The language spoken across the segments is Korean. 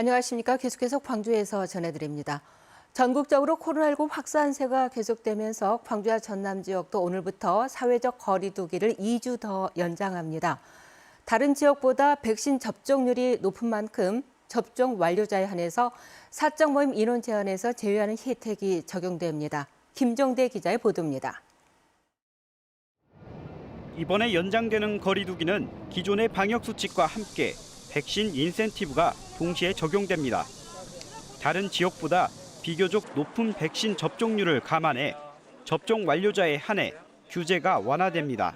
안녕하십니까. 계속해서 광주에서 전해드립니다. 전국적으로 코로나19 확산세가 계속되면서 광주와 전남 지역도 오늘부터 사회적 거리 두기를 2주 더 연장합니다. 다른 지역보다 백신 접종률이 높은 만큼 접종 완료자에 한해서 사적 모임 인원 제한에서 제외하는 혜택이 적용됩니다. 김정대 기자의 보도입니다. 이번에 연장되는 거리 두기는 기존의 방역 수칙과 함께 백신 인센티브가 동시에 적용됩니다. 다른 지역보다 비교적 높은 백신 접종률을 감안해 접종 완료자에 한해 규제가 완화됩니다.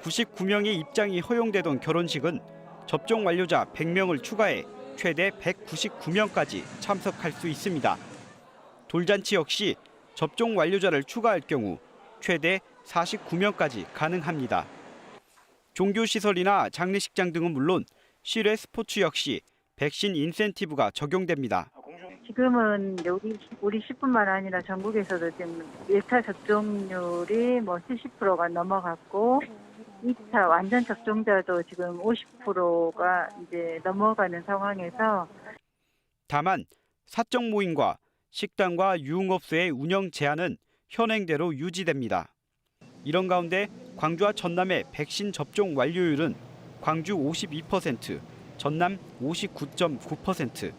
99명의 입장이 허용되던 결혼식은 접종 완료자 100명을 추가해 최대 199명까지 참석할 수 있습니다. 돌잔치 역시 접종 완료자를 추가할 경우 최대 49명까지 가능합니다. 종교시설이나 장례식장 등은 물론 실외 스포츠 역시 백신 인센티브가 적용됩니다. 지금은 우리 시뿐만 아니라 전국에서도 지금 1차 접종률이 70%가 넘어갔고 2차 완전 접종자도 지금 50%가 이제 넘어가는 상황에서 다만 사적 모임과 식당과 유흥업소의 운영 제한은 현행대로 유지됩니다. 이런 가운데 광주와 전남의 백신 접종 완료율은 광주 52%, 전남 59.9%.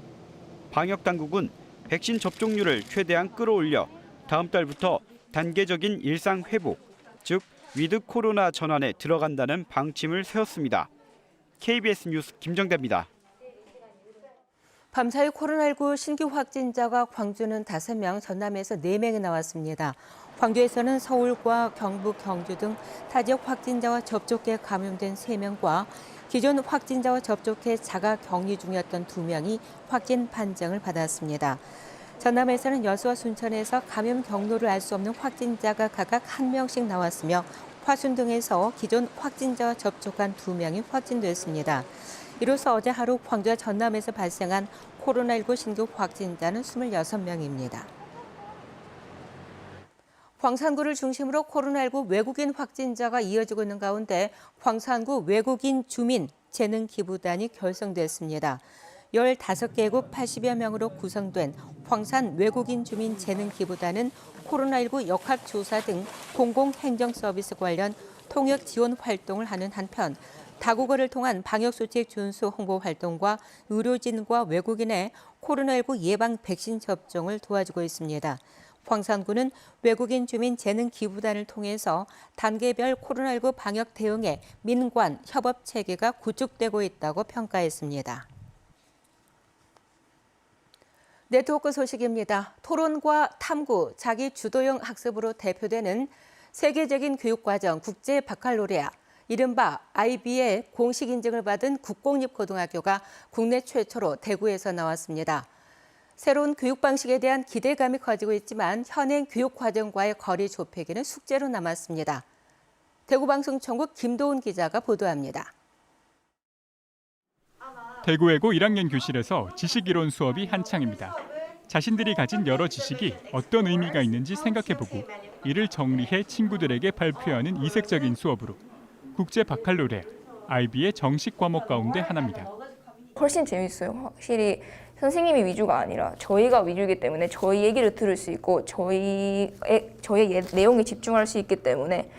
방역당국은 백신 접종률을 최대한 끌어올려 다음 달부터 단계적인 일상 회복, 즉 위드 코로나 전환에 들어간다는 방침을 세웠습니다. KBS 뉴스 김정대입니다. 밤사이 코로나19 신규 확진자가 광주는 5명, 전남에서 4명이 나왔습니다. 광주에서는 서울과 경북, 경주 등 타 지역 확진자와 접촉해 감염된 3명과 기존 확진자와 접촉해 자가 격리 중이었던 2명이 확진 판정을 받았습니다. 전남에서는 여수와 순천에서 감염 경로를 알 수 없는 확진자가 각각 1명씩 나왔으며 화순 등에서 기존 확진자와 접촉한 2명이 확진됐습니다. 이로써 어제 하루 광주와 전남에서 발생한 코로나19 신규 확진자는 26명입니다. 광산구를 중심으로 코로나19 외국인 확진자가 이어지고 있는 가운데 광산구 외국인 주민 재능 기부단이 결성됐습니다. 15개국 80여 명으로 구성된 광산 외국인 주민 재능 기부단은 코로나19 역학조사 등 공공행정 서비스 관련 통역 지원 활동을 하는 한편 다국어를 통한 방역수칙 준수 홍보 활동과 의료진과 외국인의 코로나19 예방 백신 접종을 도와주고 있습니다. 광산구는 외국인 주민 재능 기부단을 통해서 단계별 코로나19 방역 대응에 민관 협업 체계가 구축되고 있다고 평가했습니다. 네트워크 소식입니다. 토론과 탐구, 자기 주도형 학습으로 대표되는 세계적인 교육과정 국제 바칼로레아, 이른바 IB의 공식 인증을 받은 국공립고등학교가 국내 최초로 대구에서 나왔습니다. 새로운 교육 방식에 대한 기대감이 커지고 있지만 현행 교육 과정과의 거리 좁히기는 숙제로 남았습니다. 대구방송총국 김도훈 기자가 보도합니다. 대구외고 1학년 교실에서 지식이론 수업이 한창입니다. 자신들이 가진 여러 지식이 어떤 의미가 있는지 생각해보고 이를 정리해 친구들에게 발표하는 이색적인 수업으로 국제 바칼로레아, IB의 정식 과목 가운데 하나입니다. 훨씬 재밌어요. 확실히 선생님이 위주가 아니라 저희가 위주이기 때문에 저희 얘기를 들을 수 있고 저희의 내용에 집중할 수 있기 때문에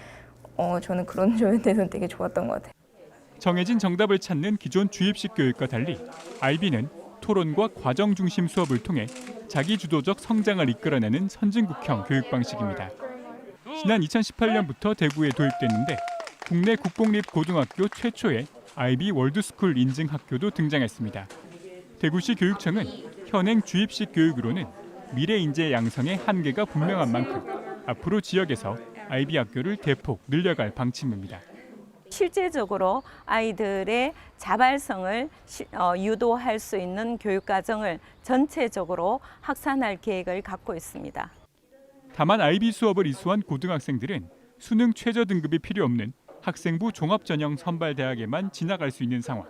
저는 그런 점에 대해서는 되게 좋았던 것 같아요. 정해진 정답을 찾는 기존 주입식 교육과 달리 IB는 토론과 과정 중심 수업을 통해 자기주도적 성장을 이끌어내는 선진국형 교육 방식입니다. 지난 2018년부터 대구에 도입됐는데 국내 국공립고등학교 최초의 IB 월드스쿨 인증 학교도 등장했습니다. 대구시 교육청은 현행 주입식 교육으로는 미래 인재 양성의 한계가 분명한 만큼 앞으로 지역에서 IB 학교를 대폭 늘려갈 방침입니다. 실제적으로 아이들의 자발성을 유도할 수 있는 교육과정을 전체적으로 확산할 계획을 갖고 있습니다. 다만 IB 수업을 이수한 고등학생들은 수능 최저 등급이 필요 없는 학생부 종합전형 선발대학에만 진학할 수 있는 상황.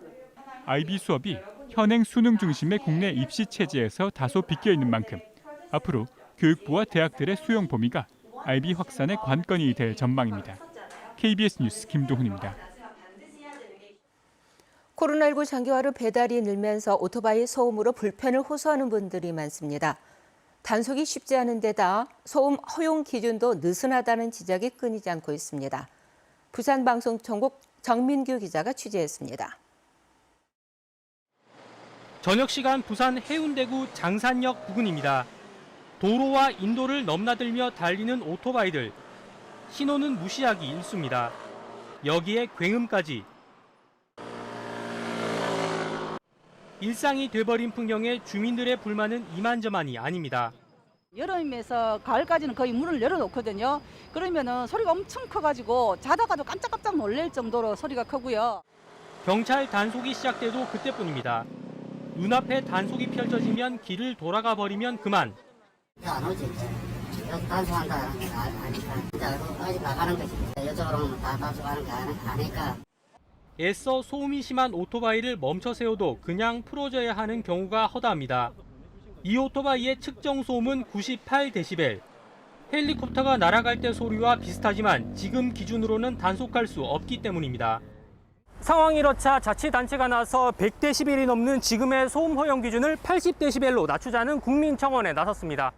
IB 수업이 현행 수능 중심의 국내 입시 체제에서 다소 비껴 있는 만큼 앞으로 교육부와 대학들의 수용 범위가 IB 확산의 관건이 될 전망입니다. KBS 뉴스 김도훈입니다. 코로나19 장기화로 배달이 늘면서 오토바이 소음으로 불편을 호소하는 분들이 많습니다. 단속이 쉽지 않은 데다 소음 허용 기준도 느슨하다는 지적이 끊이지 않고 있습니다. 부산방송총국 정민규 기자가 취재했습니다. 저녁 시간 부산 해운대구 장산역 부근입니다. 도로와 인도를 넘나들며 달리는 오토바이들. 신호는 무시하기 일쑤입니다. 여기에 굉음까지. 일상이 돼버린 풍경에 주민들의 불만은 이만저만이 아닙니다. 여름에서 가을까지는 거의 문을 열어놓거든요. 그러면은 소리가 엄청 커가지고 자다가도 깜짝깜짝 놀랄 정도로 소리가 크고요. 경찰 단속이 시작돼도 그때뿐입니다. 눈앞에 단속이 펼쳐지면 길을 돌아가 버리면 그만. 안 오지 이제. 여기 단속한다 아니까 이제 어디 나가는 거지. 이쪽으로 다 단속하는 거 아니까. 애써 소음이 심한 오토바이를 멈춰 세워도 그냥 풀어져야 하는 경우가 허다합니다. 이 오토바이의 측정 소음은 98데시벨. 헬리콥터가 날아갈 때 소리와 비슷하지만 지금 기준으로는 단속할 수 없기 때문입니다. 상황이 이렇자 자치단체가 나서 100데시벨이 넘는 지금의 소음 허용 기준을 80데시벨로 낮추자는 국민청원에 나섰습니다.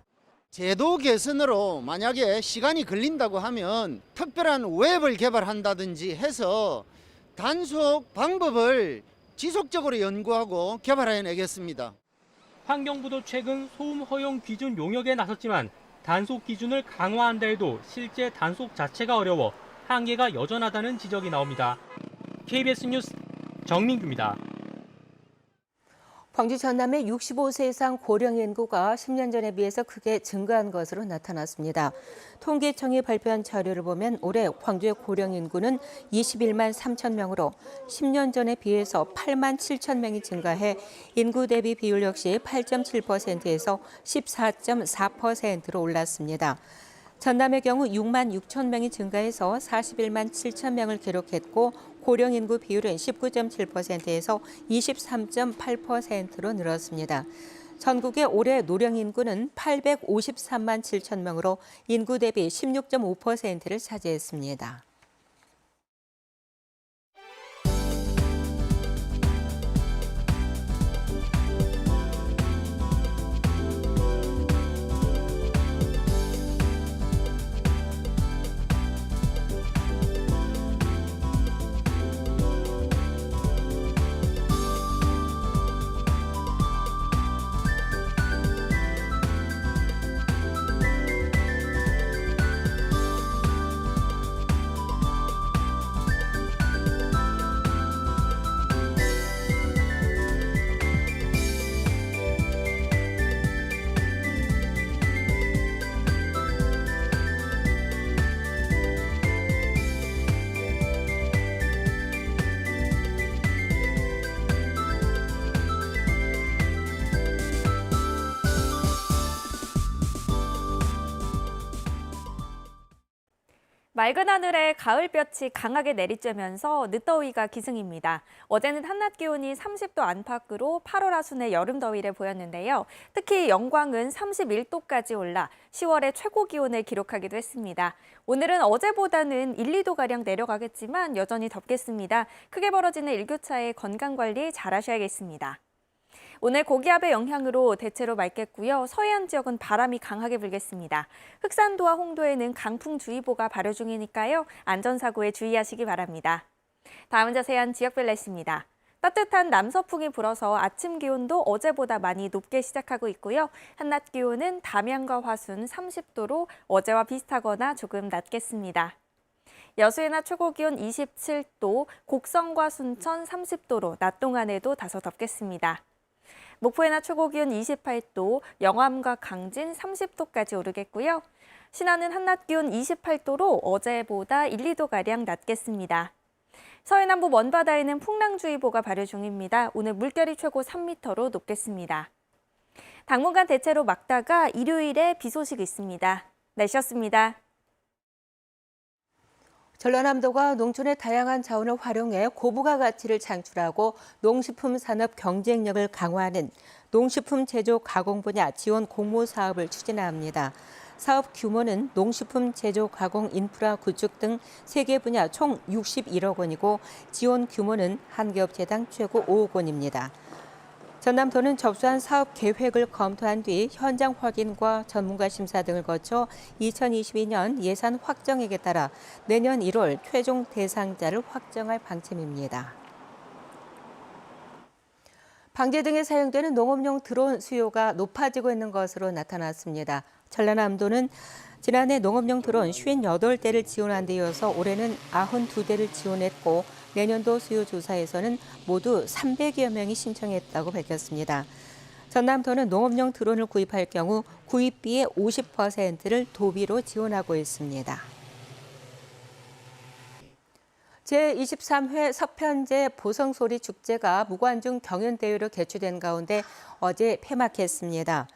제도 개선으로 만약에 시간이 걸린다고 하면 특별한 웹을 개발한다든지 해서 단속 방법을 지속적으로 연구하고 개발해내겠습니다. 환경부도 최근 소음 허용 기준 용역에 나섰지만 단속 기준을 강화한다 해도 실제 단속 자체가 어려워 한계가 여전하다는 지적이 나옵니다. KBS 뉴스 정민규입니다. 광주 전남의 65세 이상 고령 인구가 10년 전에 비해서 크게 증가한 것으로 나타났습니다. 통계청이 발표한 자료를 보면 올해 광주의 고령 인구는 21만 3천 명으로 10년 전에 비해서 8만 7천 명이 증가해 인구 대비 비율 역시 8.7%에서 14.4%로 올랐습니다. 전남의 경우 6만 6천 명이 증가해서 41만 7천 명을 기록했고 고령 인구 비율은 19.7%에서 23.8%로 늘었습니다. 전국의 올해 노령 인구는 853만 7천 명으로 인구 대비 16.5%를 차지했습니다. 맑은 하늘에 가을볕이 강하게 내리쬐면서 늦더위가 기승입니다. 어제는 한낮 기온이 30도 안팎으로 8월 하순의 여름 더위를 보였는데요. 특히 영광은 31도까지 올라 10월의 최고 기온을 기록하기도 했습니다. 오늘은 어제보다는 1, 2도가량 내려가겠지만 여전히 덥겠습니다. 크게 벌어지는 일교차에 건강관리 잘 하셔야겠습니다. 오늘 고기압의 영향으로 대체로 맑겠고요. 서해안 지역은 바람이 강하게 불겠습니다. 흑산도와 홍도에는 강풍주의보가 발효 중이니까요. 안전사고에 주의하시기 바랍니다. 다음 자세한 지역별 날씨입니다. 따뜻한 남서풍이 불어서 아침 기온도 어제보다 많이 높게 시작하고 있고요. 한낮 기온은 담양과 화순 30도로 어제와 비슷하거나 조금 낮겠습니다. 여수의 낮 최고 기온 27도, 곡성과 순천 30도로 낮 동안에도 다소 덥겠습니다. 목포의 낮 최고 기온 28도, 영암과 강진 30도까지 오르겠고요. 신안은 한낮 기온 28도로 어제보다 1, 2도가량 낮겠습니다. 서해 남부 먼바다에는 풍랑주의보가 발효 중입니다. 오늘 물결이 최고 3m로 높겠습니다. 당분간 대체로 맑다가 일요일에 비 소식이 있습니다. 날씨였습니다. 전라남도가 농촌의 다양한 자원을 활용해 고부가 가치를 창출하고 농식품 산업 경쟁력을 강화하는 농식품 제조 가공 분야 지원 공모 사업을 추진합니다. 사업 규모는 농식품 제조 가공 인프라 구축 등 3개 분야 총 61억 원이고 지원 규모는 한 개 업체당 최고 5억 원입니다. 전남도는 접수한 사업 계획을 검토한 뒤 현장 확인과 전문가 심사 등을 거쳐 2022년 예산 확정액에 따라 내년 1월 최종 대상자를 확정할 방침입니다. 방제 등에 사용되는 농업용 드론 수요가 높아지고 있는 것으로 나타났습니다. 전라남도는 지난해 농업용 드론 58대를 지원한 데 이어서 올해는 92대를 지원했고 내년도 수요 조사에서는 모두 300여 명이 신청했다고 밝혔습니다. 전남도는 농업용 드론을 구입할 경우 구입비의 50%를 도비로 지원하고 있습니다. 제23회 석편제 보성소리 축제가 무관중 경연대회로 개최된 가운데 어제 폐막했습니다.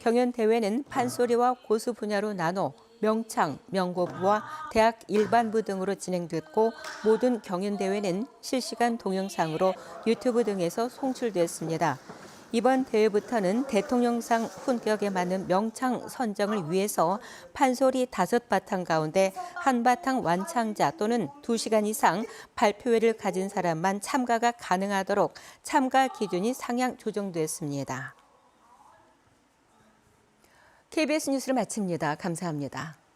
경연대회는 판소리와 고수 분야로 나눠 명창, 명고부와 대학 일반부 등으로 진행됐고 모든 경연대회는 실시간 동영상으로 유튜브 등에서 송출됐습니다. 이번 대회부터는 대통령상 훈격에 맞는 명창 선정을 위해서 판소리 5바탕 가운데 한 바탕 완창자 또는 2시간 이상 발표회를 가진 사람만 참가가 가능하도록 참가 기준이 상향 조정됐습니다. KBS 뉴스를 마칩니다. 감사합니다.